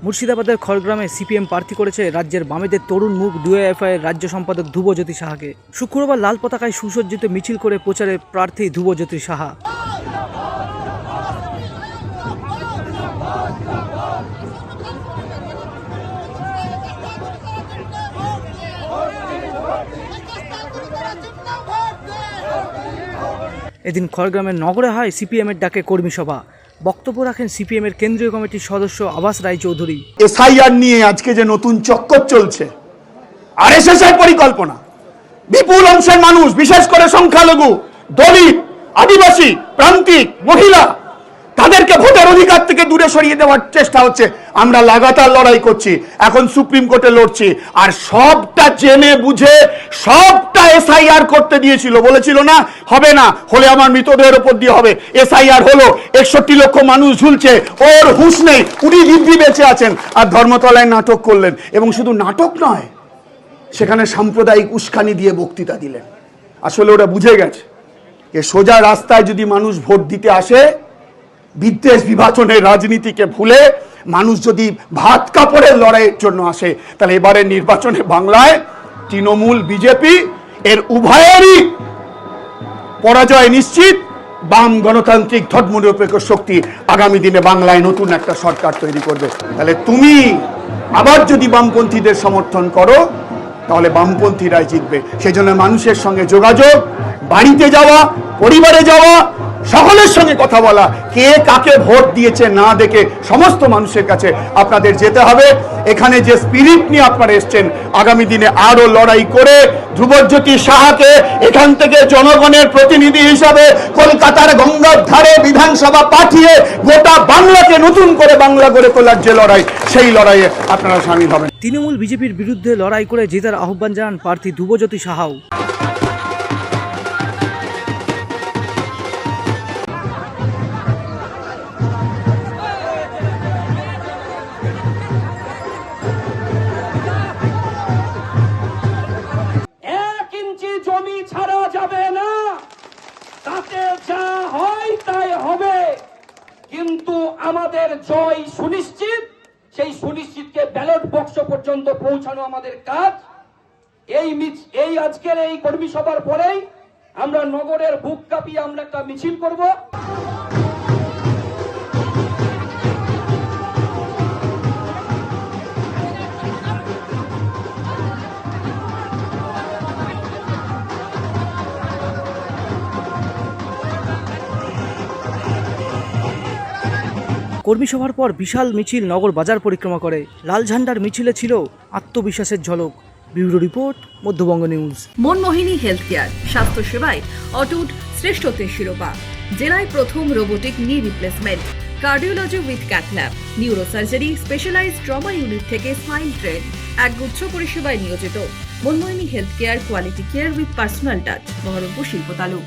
মুর্শিদাবাদের খড়গ্রামে সিপিএম প্রার্থী করেছে রাজ্যের বামেদের তরুণ মুখ ডিওএফআই এর রাজ্য সম্পাদক ধ্রুবজ্যোতি সাহাকে। শুক্রবার লাল পতাকায় সুসজ্জিত মিছিল করে প্রচারে প্রার্থী ধ্রুবজ্যোতি সাহা। এদিন খড়গ্রামের নগরে হয় সিপিএম এর ডাকে কর্মী সভা। বক্তব্য রাখেন সিপিএম এর কেন্দ্রীয় কমিটির সদস্য আবাস রায়চৌধুরী। এসআইআর নিয়ে আজকে যে নতুন চক্কর চলছে, আরএসএস এর পরিকল্পনা, বিপুল অংশের মানুষ, বিশেষ করে সংখ্যালঘু, দলিত, আদিবাসী, প্রান্তিক, মহিলা, তাদেরকে ভোটের অধিকার থেকে দূরে সরিয়ে দেওয়ার চেষ্টা হচ্ছে। আমরা লাগাতার লড়াই করছি, এখন সুপ্রিম কোর্টে লড়ছি, আর সবটা জেনে বুঝে সবটা এসআইআর করতে দিয়েছিল। বলেছিল না হবে না, হলে আমার মৃতদেহের উপর দিয়ে হবে। এসআইআর হলো, 61 লক্ষ মানুষ ঝুলছে, ওর হুঁশ নেই, উনি দিব্যি বেঁচে আছেন। আর ধর্মতলায় নাটক করলেন, এবং শুধু নাটক নয়, সেখানে সাম্প্রদায়িক উস্কানি দিয়ে বক্তৃতা দিলেন। আসলে ওরা বুঝে গেছে যে সোজা রাস্তায় যদি মানুষ ভোট দিতে আসে, বিদ্বেষ বিভাজনের রাজনীতিকে ভুলে মানুষ যদি ভাত কাপড়ের লড়াইয়ের জন্য আসে, তাহলে এবারের নির্বাচনে বাংলায় তৃণমূল বিজেপি এর উভয়েরই পরাজয় নিশ্চিত। বাম গণতান্ত্রিক ধর্মনিরপেক্ষ শক্তি আগামী দিনে বাংলায় নতুন একটা সরকার তৈরি করবে। তাহলে তুমি আবার যদি বামপন্থীদের সমর্থন করো, তাহলে বামপন্থীরাই জিতবে। সেজন্য মানুষের সঙ্গে যোগাযোগ, বাড়িতে যাওয়া, পরিবারে যাওয়া, সকলের সঙ্গে কথা বলা, কে কাকে ভোট দিয়েছে না দেখে সমস্ত মানুষের কাছে আপনাদের যেতে হবে। এখানে যে স্পিরিট নিয়ে আপনারা এসছেন, আগামী দিনে আরো লড়াই করে ধ্রুবজ্যোতি সাহাকে এখান থেকে জনগণের প্রতিনিধি হিসাবে কলকাতার গঙ্গার ধারে বিধানসভা পাঠিয়ে গোটা বাংলাকে নতুন করে বাংলা গড়ে তোলার যে লড়াই, সেই লড়াইয়ে আপনারা সামিল হবেন। তৃণমূল বিজেপির বিরুদ্ধে লড়াই করে জেতার আহ্বান জানান প্রার্থী ধ্রুবজ্যোতি সাহাও। জমি ছাড়া যাবে না, তাতে যা হয় তাই হবে, কিন্তু আমাদের জয় সুনিশ্চিত। সেই সুনিশ্চিতকে ব্যালট বক্স পর্যন্ত পৌঁছানো আমাদের কাজ। এই আজকের এই কর্মী সভার পরেই আমরা নগরের বুক কাঁপিয়ে আমরা একটা মিছিল করব। কর্মী সভার পর বিশাল মিছিল নগর বাজার পরিক্রমা করে। লাল ঝান্ডার মিছিলে ছিল আত্মবিশ্বাসের ঝলক। Bureau report, Madhyabanga news. Manmohini health care, স্বাস্থ্য সেবায় অটুট শ্রেষ্ঠত্বের শিরোপা। জেলায় প্রথম robotic knee replacement, cardiology with cath lab, neurosurgery, specialised trauma unit থেকে স্মাইল ট্রেন, একগুচ্ছ পরিষেবায় নিয়োজিত। Manmohini health care, quality care with personal touch, Baharampur শিল্প তালুক।